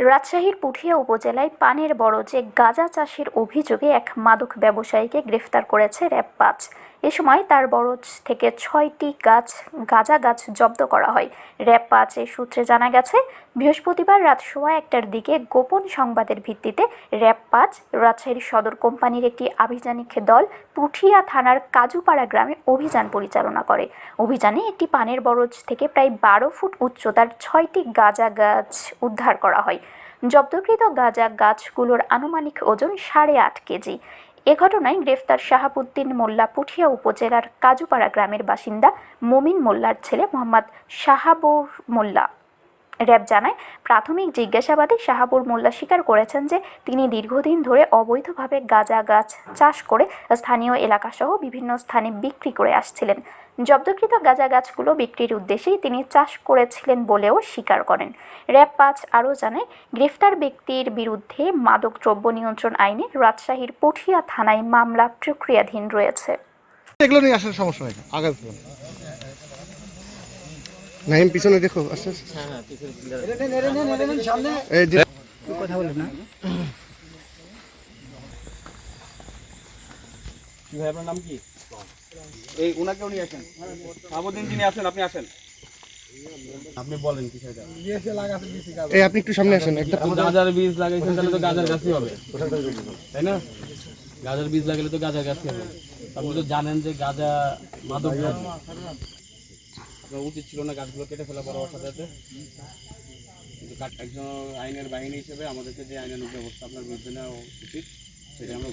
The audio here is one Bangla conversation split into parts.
রাজশাহীর পুঠিয়া উপজেলায় পানের বরজে গাঁজা চাষের অভিযোগে এক মাদক ব্যবসায়ীকে গ্রেফতার করেছে র্যাব-৫। এ সময় তার বরজ থেকে ৬টি গাঁজা গাছ জব্দ করা হয়। র্যাব-৫ এর সূত্রে জানা গেছে, বৃহস্পতিবার রাত সোয়া ১টার দিকে গোপন সংবাদের ভিত্তিতে র্যাব-৫ রাজশাহীর সদর কোম্পানির একটি আভিযানিক দল পুঠিয়া থানার কাজুপাড়া গ্রামে অভিযান পরিচালনা করে। অভিযানে একটি পানের বরজ থেকে প্রায় ১২ ফুট উচ্চতার ৬টি গাঁজা গাছ উদ্ধার করা হয়। জব্দকৃত গাঁজা গাছগুলোর আনুমানিক ওজন ৮.৫ কেজি। এ ঘটনায় গ্রেফতার শাহাবুদ্দিন মোল্লা পুঠিয়া উপজেলার কাজুপাড়া গ্রামের বাসিন্দা মমিন মোল্লার ছেলে মোহাম্মদ শাহাবুর মোল্লা। র্যাব জানায়, প্রাথমিক জিজ্ঞাসাবাদে শাহাবুর মোল্লা স্বীকার করেছেন যে তিনি দীর্ঘদিন ধরে অবৈধভাবে গাঁজা গাছ চাষ করে স্থানীয় এলাকাসহ বিভিন্ন স্থানে বিক্রি করে আসছিলেন। জব্দকৃত গাঁজা গাছগুলো বিক্রির উদ্দেশ্যেই তিনি চাষ করেছিলেন বলেও স্বীকার করেন। র্যাব-৫ আরও জানায়, গ্রেফতার ব্যক্তির বিরুদ্ধে মাদকদ্রব্য নিয়ন্ত্রণ আইনে রাজশাহীর পুঠিয়া থানায় মামলা প্রক্রিয়াধীন রয়েছে। এগুলো নিয়ে আসার সমস্যা নাই, আগে নাইম পিছনে দেখো, আস্তে আস্তে। এই যে কথা বলেন না, কি ভাই আপনার নাম কি? এই ওনাকেও নিয়ে আসেন। সাবুদ্দিন যিনি আছেন, আপনি আসেন, আপনি বলেন কি সেটা। এই আপনি একটু সামনে আসেন। একটা গাঁজার বীজ লাগাইছেন, তাহলে তো গাঁজার গাছই হবে, তাই না? গাঁজার বীজ লাগালে তো গাঁজার গাছই হবে। আপনি তো জানেন যে গাঁজা মাদক দ্রব্য। উচিত ছিল না গাছগুলো কেটে ফেলা বড় সাথে। কিন্তু একজন আইনের বাহিনী হিসেবে আমাদেরকে যে আইনানুগ ব্যবস্থা আপনার বিরুদ্ধে নেওয়া উচিত, সেটা আমরা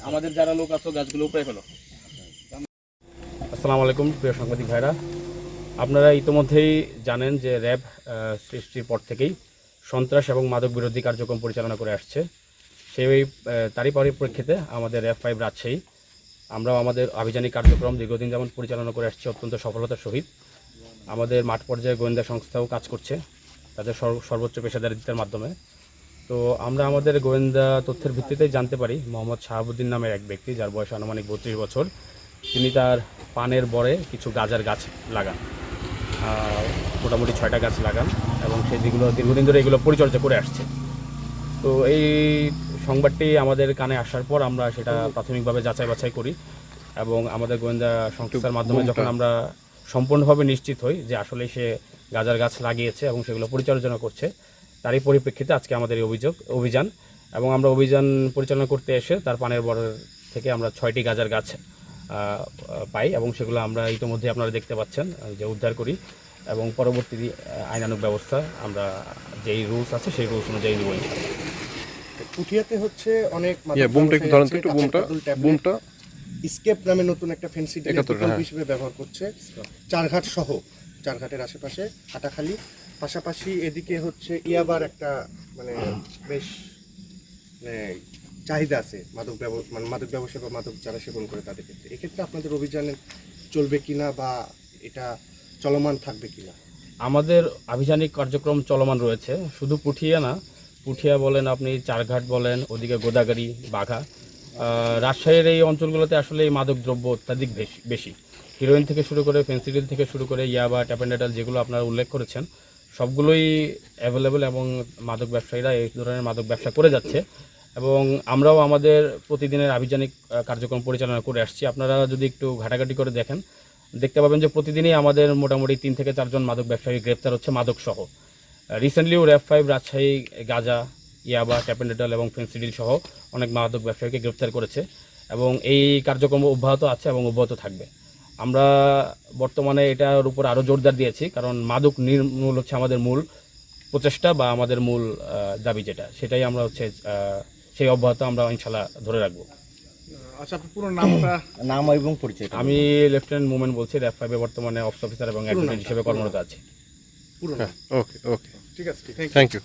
আমাদের যারা লোক আছে গাছগুলো উপরে ফেলো। আসসালামু আলাইকুম প্রিয় সাংবাদিক ভাইরা, আপনারা ইতিমধ্যেই জানেন যে র্যাব সৃষ্টির পর থেকেই সন্ত্রাস এবং মাদক বিরোধী কার্যক্রম পরিচালনা করে আসছে। তারই পরিপ্রেক্ষিতে আমাদের র্যাব-৫ রাজশাহী আমরাও আমাদের আভিযানিক কার্যক্রম দীর্ঘদিন যেমন পরিচালনা করে আসছি অত্যন্ত সফলতার সহিত। আমাদের মাঠ পর্যায়ে গোয়েন্দা সংস্থাও কাজ করছে তাদের সর্বোচ্চ পেশাদারিত্বের মাধ্যমে। তো আমরা আমাদের গোয়েন্দা তথ্যের ভিত্তিতে জানতে পারি মোহাম্মদ শাহাবুদ্দিন নামের এক ব্যক্তি, যার বয়স আনুমানিক ৩২ বছর, তিনি তার পানের বরে কিছু গাঁজার গাছ লাগান, মোটামুটি ৬টা গাছ লাগান, এবং সেই যেগুলো দীর্ঘদিন ধরে এগুলো পরিচর্যা করে আসছে। তো এই সংবাদটি আমাদের কানে আসার পর আমরা সেটা প্রাথমিকভাবে যাচাই বাছাই করি, এবং আমাদের গোয়েন্দা সংস্থার মাধ্যমে যখন আমরা সম্পূর্ণভাবে নিশ্চিত হই যে আসলে সে গাঁজার গাছ লাগিয়েছে এবং সেগুলো পরিচর্যা করছে, তারই পরিপ্রেক্ষিতে আজকে আমাদের এই অভিযান। এবং আমরা অভিযান পরিচালনা করতে এসে তার পানের বর থেকে আমরা 6টি গাঁজার গাছ পাই, এবং সেগুলো আমরা ইতিমধ্যে আপনারা দেখতে পাচ্ছেন যে উদ্ধার করি, এবং পরবর্তী আইনানুগ ব্যবস্থা আমরা যেই রুলস আছে সেই রুলস অনুযায়ী নিব। পুঠিয়াতে হচ্ছে অনেক বুমটা স্কেপ নামে নতুন একটা ফেন্সি বিকল্প হিসেবে ব্যবহার করছে, চারঘাট সহ চারঘাটের আশেপাশে হাটাখালি, পাশাপাশি এদিকে হচ্ছে ইয়াবার একটা মানে বেশ চাহিদা আছে মাদক ব্যবসা বা মাদক যারা সেবন করে তাদের ক্ষেত্রে। এক্ষেত্রে আপনাদের অভিযানে চলবে কিনা বা এটা চলমান থাকবে কিনা? আমাদের আভিযানিক কার্যক্রম চলমান রয়েছে, শুধু পুঠিয়া না, পুঠিয়া বলেন, আপনি চারঘাট বলেন, ওদিকে গোদাগাড়ি, বাঘা, রাজশাহীর এই অঞ্চলগুলোতে আসলে এই মাদক দ্রব্য অত্যাধিক বেশি। হিরোইন থেকে শুরু করে ফেন্সিডিল থেকে শুরু করে ইয়াবা, ট্যাপেন্ডেটাল যেগুলো আপনারা উল্লেখ করেছেন সবগুলোই অ্যাভেলেবেল, এবং মাদক ব্যবসায়ীরা এই ধরনের মাদক ব্যবসা করে যাচ্ছে। এবং আমরাও আমাদের প্রতিদিনের আভিযানিক কার্যক্রম পরিচালনা করে আসছি। আপনারা যদি একটু ঘাটাঘাটি করে দেখেন, দেখতে পাবেন যে প্রতিদিনই আমাদের মোটামুটি 3 থেকে 4 জন মাদক ব্যবসায়ী গ্রেপ্তার হচ্ছে মাদক সহ। রিসেন্টলিও র্যাব-৫ রাজশাহী গাঁজা, ইয়াবা, ট্যাপেন্ডেটাল এবং ফেন্সিডিল সহ অনেক মাদক ব্যবসায়ীকে গ্রেপ্তার করেছে, এবং এই কার্যক্রম অব্যাহত আছে এবং অব্যাহত থাকবে। আমরা বর্তমানে এটার উপর আরও জোরদার দিয়েছি, কারণ মাদক নির্মূল হচ্ছে আমাদের মূল প্রচেষ্টা বা আমাদের মূল দাবি, সেটাই আমরা হচ্ছে সেই অব্যাহত আমরা ইনশাল্লাহ ধরে রাখবো। আচ্ছা, আপনার পুরো নামটা, নাম এবং পরিচয়? আমি লেফটেন্যান্ট মোমেন বলছি, র্যাব-৫ বর্তমানে অফিস অফিসার এবং অ্যাডভোকেট হিসেবে কর্মরত আছি। ওকে, ঠিক আছে, thank you.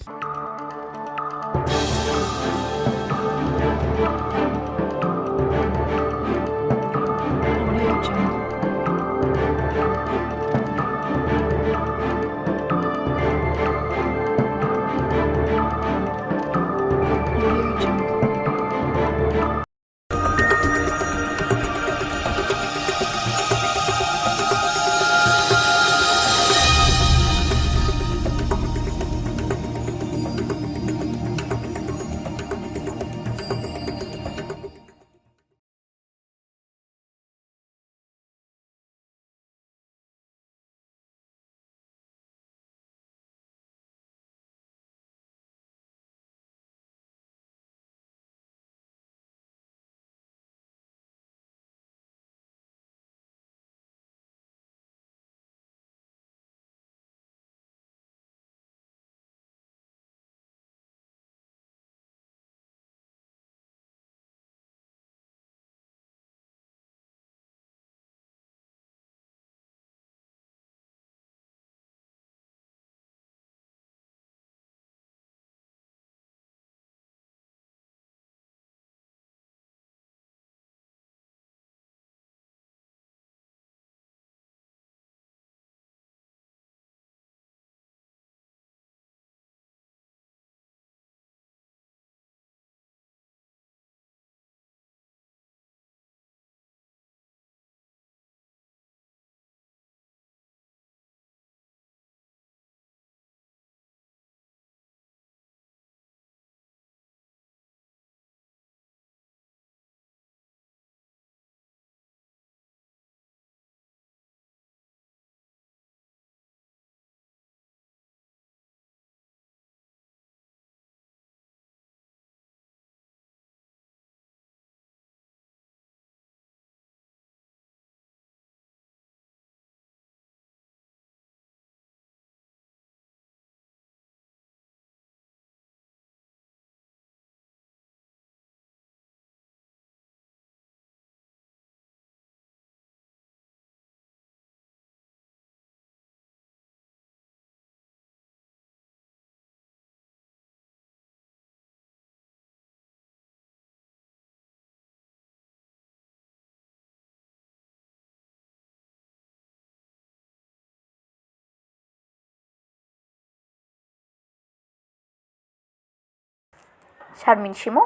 Sharmin Shimu,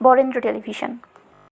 Barendra television.